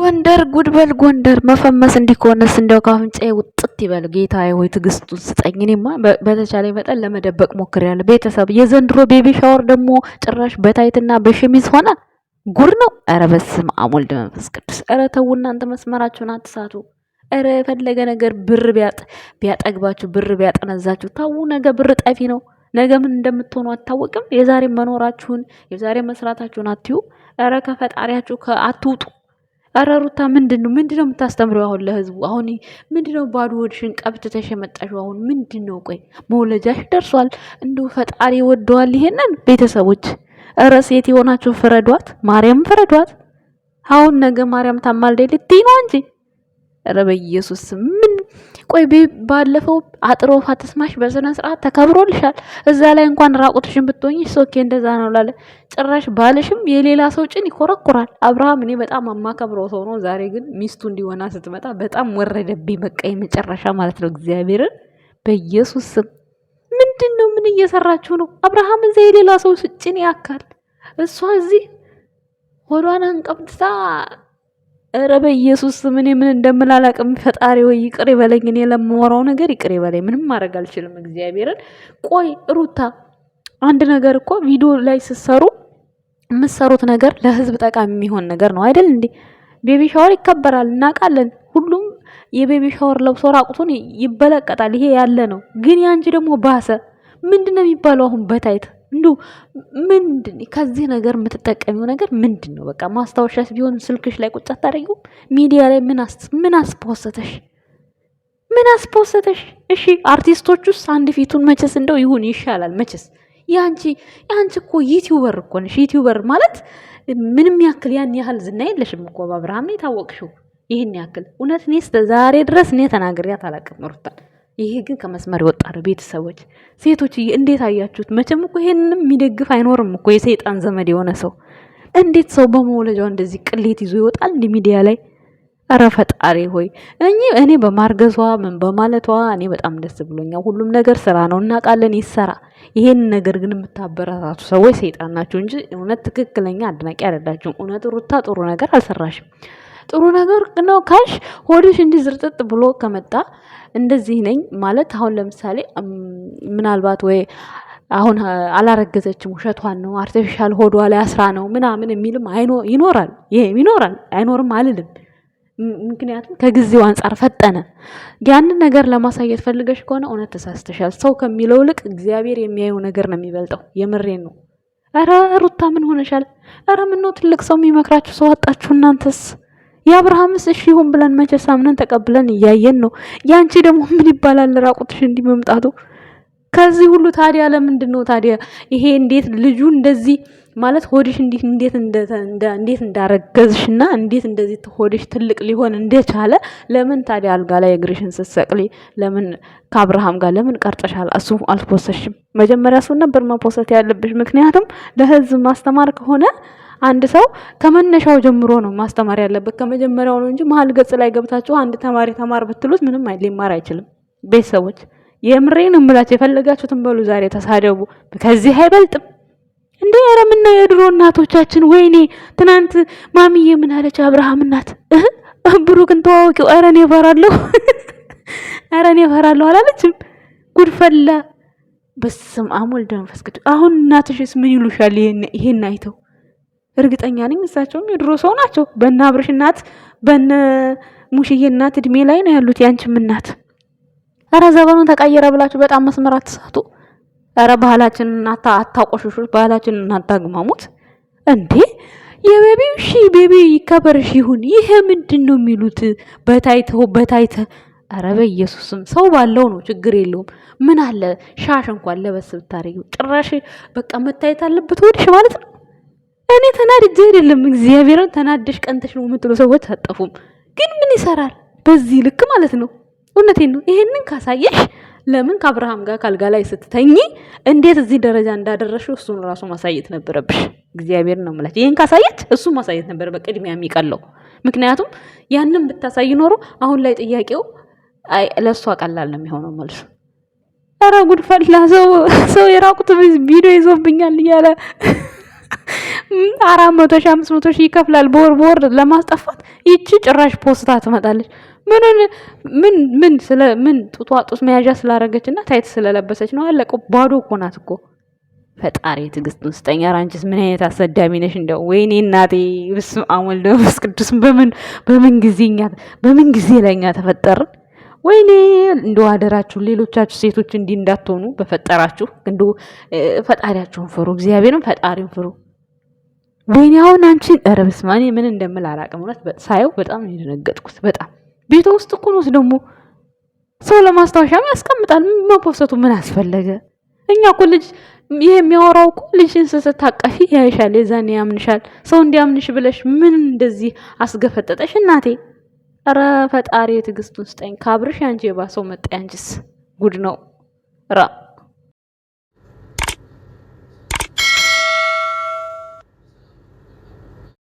ጎንደር ጉድበል ጎንደር መፈመስ እንዲኮነስ እንደው ካፍንጫዬ ውጥት ይበል ጌታዬ ሆይ ትግስቱን ስጠኝ። እኔማ በተቻለ መጠን ለመደበቅ ሞክሬያለሁ። ቤተሰብ የዘንድሮ ቤቢ ሻወር ደግሞ ጭራሽ በታይትና በሸሚዝ ሆነ። ጉር ነው። ኧረ በስመ አብ ወልድ መንፈስ ቅዱስ። ኧረ ተው እናንተ መስመራችሁን አትሳቱ። ኧረ የፈለገ ነገር ብር ቢያጠግባችሁ ብር ቢያጠነዛችሁ ታው። ነገ ብር ጠፊ ነው። ነገ ምን እንደምትሆኑ አታወቅም። የዛሬ መኖራችሁን የዛሬ መስራታችሁን አትዩ። ኧረ ከፈጣሪያችሁ አትውጡ። ኧረ ሩታ ምንድነው የምታስተምረው አሁን ለህዝቡ? አሁን ምንድነው ባዶ ሆድሽን ቀብትተሽ የመጣሽው? አሁን ምንድነው? ቆይ መውለጃሽ ደርሷል። እንደው ፈጣሪ ወደዋል ይሄንን። ቤተሰቦች ኧረ ሴት የሆናችሁ ፍረዷት፣ ማርያም ፍረዷት። አሁን ነገ ማርያም ታማልደኝ ልትይ ነው እንጂ ኧረ በኢየሱስ ምን ቆይ ባለፈው አጥሮ ፋትስማሽ በስነ ስርዓት ተከብሮልሻል። እዛ ላይ እንኳን ራቁትሽን ብትሆኚ ሶኬ እንደዛ ነው ላለ ጭራሽ ባልሽም የሌላ ሰው ጭን ይኮረኩራል። አብርሃም እኔ በጣም አማከብረው ሰው ነው። ዛሬ ግን ሚስቱ እንዲሆና ስትመጣ በጣም ወረደብኝ። በቃ የመጨረሻ ማለት ነው። እግዚአብሔርን በኢየሱስ ስም ምንድነው? ምን እየሰራችሁ ነው? አብርሃም እዛ የሌላ ሰው ጭን ያካል፣ እሷ እዚህ ሆዷን አንቀብታ ኧረ በኢየሱስ ምን እንደምላላቅም ፈጣሪ ወይ ይቅር ይበለኝ። እኔ ለማወራው ነገር ይቅር ይበለኝ። ምንም ማድረግ አልችልም። እግዚአብሔርን ቆይ ሩታ አንድ ነገር እኮ ቪዲዮ ላይ ስትሰሩ የምትሰሩት ነገር ለህዝብ ጠቃሚ የሚሆን ነገር ነው አይደል እንዴ? ቤቢ ሻወር ይከበራል እናውቃለን። ሁሉም የቤቢ ሻወር ለብሶ ራቁቱን ይበለቀጣል። ይሄ ያለ ነው። ግን ያንቺ ደግሞ ባሰ። ምንድነው የሚባለው አሁን በታይት እንዱ ምንድን ከዚህ ነገር የምትጠቀሚው ነገር ምንድነው? በቃ ማስታወሻስ ቢሆን ስልክሽ ላይ ቁጭ አታደርጊው? ሚዲያ ላይ ምን አስፖስተሽ? እሺ አርቲስቶቹስ አንድ ፊቱን መቸስ እንደው ይሁን ይሻላል መቸስ። ያንቺ እኮ ዩቲዩበር እኮ ነሽ። ዩቲዩበር ማለት ምንም ያክል ያን ያህል ዝና የለሽም እኮ በአብርሃም ነው የታወቅሽው። ይሄን ያክል እውነት እኔ እስከ ዛሬ ድረስ እኔ ተናግሬያት አላውቅም ሩታን። ይሄ ግን ከመስመር የወጣ ነው። ቤተሰቦች ሴቶች እንዴት አያችሁት? መቼም እኮ ይሄንንም የሚደግፍ አይኖርም እኮ የሰይጣን ዘመድ የሆነ ሰው። እንዴት ሰው በመውለጃው እንደዚህ ቅሌት ይዞ ይወጣል እንደ ሚዲያ ላይ? ኧረ ፈጣሪ ሆይ እኔ በማርገዟ ምን በማለቷ እኔ በጣም ደስ ብሎኛል። ሁሉም ነገር ስራ ነው እናውቃለን፣ ይሰራ። ይሄን ነገር ግን የምታበረታቱ ሰዎች ሰይጣን ናቸው እንጂ እውነት ትክክለኛ አድናቂ አይደላችሁም። እውነት ሩታ ጥሩ ነገር አልሰራሽም። ጥሩ ነገር ነው ካልሽ ሆድሽ እንዲህ ዝርጥጥ ብሎ ከመጣ እንደዚህ ነኝ ማለት አሁን ለምሳሌ ምናልባት ወይ አሁን አላረገዘችም ውሸቷን ነው አርቲፊሻል ሆዷ ላይ አስራ ነው ምናምን የሚልም ይኖራል። ይሄም ይኖራል፣ አይኖርም አልልም። ምክንያቱም ከጊዜው አንፃር ፈጠነ። ያንን ነገር ለማሳየት ፈልገሽ ከሆነ እውነት ተሳስተሻል። ሰው ከሚለው ልቅ እግዚአብሔር የሚያየው ነገር ነው የሚበልጠው። የምሬን ነው። ኧረ ሩታ ምን ሆነሻል? ኧረ ምን ነው ትልቅ ሰው የሚመክራችሁ ሰው አጣችሁ እናንተስ? የአብርሃምስ እሺ ይሁን ብለን መቼስ አምነን ተቀብለን እያየን ነው። ያንቺ ደግሞ ምን ይባላል ራቁትሽ እንዲህ መምጣቱ? ከዚህ ሁሉ ታዲያ ለምንድን ነው ታዲያ ይሄ? እንዴት ልጁ እንደዚህ ማለት ሆድሽ እንዴት እንዳረገዝሽና እንዴት እንደዚህ ሆድሽ ትልቅ ሊሆን እንደቻለ ለምን ታዲያ አልጋ ላይ እግርሽን ስትሰቅሊ ለምን ከአብርሃም ጋር ለምን ቀርጸሻል? እሱ አልፖሰሽም? መጀመሪያ እሱ ነበር መፖሰት ያለብሽ። ምክንያቱም ለህዝብ ማስተማር ከሆነ አንድ ሰው ከመነሻው ጀምሮ ነው ማስተማር ያለበት፣ ከመጀመሪያው ነው እንጂ መሀል ገጽ ላይ ገብታችሁ አንድ ተማሪ ተማር ብትሉት ምንም ሊማር አይችልም። ቤተሰቦች የምሬን እምላችሁ የፈለጋችሁትን በሉ፣ ዛሬ ተሳደቡ፣ ከዚህ አይበልጥም እንዴ! ኧረ ምን ነው የድሮ እናቶቻችን? ወይኔ ትናንት ማሚዬ ምን አለች? አብርሃም እናት ብሩክን ተዋወቂው፣ ኧረ እኔ እፈራለሁ አላለችም? ጉድፈላ በስመ አብ ወወልድ ወመንፈስ ቅዱስ። አሁን እናትሽስ ምን ይሉሻል? ይሄን አይተው እርግጠኛ ነኝ እሳቸውም የድሮ ሰው ናቸው። በእነ አብርሽ እናት በእነ ሙሽዬ እናት እድሜ ላይ ነው ያሉት። ያንቺም እናት ኧረ ዘመኑን ተቀየረ ብላችሁ በጣም መስመር አትሳቱ። ኧረ ባህላችንን አታቆሽሹት፣ ባህላችንን አታግማሙት እንዴ! ቤቢ ይከበርሽ ይሁን። ይሄ ምንድን ነው የሚሉት? በታይተ ኧረ በኢየሱስም ሰው ባለው ነው ችግር የለውም። ምን አለ ሻሽ እንኳን ለበስ ብታረጊው። ጭራሽ በቃ መታየት አለበት ወድሽ ማለት ነው። እኔ ተናድጄ አይደለም፣ እግዚአብሔርን ተናደሽ ቀንተሽ ነው የምትሉ ሰዎች አጠፉም። ግን ምን ይሰራል በዚህ ልክ ማለት ነው። እውነቴን ነው። ይሄንን ካሳየሽ ለምን ከአብርሃም ጋር ካልጋ ላይ ስትተኚ እንዴት እዚህ ደረጃ እንዳደረሽው እሱን ራሱ ማሳየት ነበረብሽ። እግዚአብሔር ነው ማለት ይሄን ካሳየች እሱ ማሳየት ነበር በቅድሚያ የሚቀለው። ምክንያቱም ያንን ብታሳይ ኖሮ አሁን ላይ ጥያቄው ለሷ ቀላል ነው የሚሆነው መልሱ። ኧረ ጉድ ፈላ። ሰው የራቁት ቪዲዮ ይዞብኛል እያለ 400 ሺህ 500 ሺህ ይከፍላል በወር ለማስጠፋት። ይቺ ጭራሽ ፖስታ ትመጣለች። ምን ስለ ምን ጡቷ ጡት መያዣ ስላረገች እና ታይት ስለለበሰች ነው? አለቀው። ባዶ እኮ ናት እኮ። ፈጣሪ ትዕግስቱን ስጠኝ። ኧረ አንቺስ ምን አይነት አሰዳሚ ነሽ እንደው! ወይኔ እናቴ! በስመ አብ ወወልድ ወመንፈስ ቅዱስ። በምን ጊዜ ለኛ ተፈጠርን? ወይኔ እንደው አደራችሁ ሌሎቻችሁ ሴቶች እንዲህ እንዳትሆኑ በፈጠራችሁ። እንደው ፈጣሪያችሁን ፍሩ፣ እግዚአብሔርን ፈጣሪን ፍሩ። ወይኔ አሁን አንቺን ኧረ በስመ አብ! እኔ ምን እንደምል አላውቅም። እውነት ሳየው በጣም ነው የደነገጥኩት። በጣም ቤቷ ውስጥ እኮ ነው ደግሞ ሰው ለማስታወሻም ያስቀምጣል። መፖሰቱ ምን አስፈለገ? እኛ እኮ ልጅ ይሄ የሚያወራው እኮ ልጅን ስታቀፊ ያይሻል፣ የዛኔ ያምንሻል። ሰው እንዲያምንሽ ብለሽ ምን እንደዚህ አስገፈጠጠሽ እናቴ? ኧረ ፈጣሪ ትዕግስቱን ስጠኝ። ካብርሽ አንቺ የባሰው መጣ። አንቺስ ጉድ ነው ራ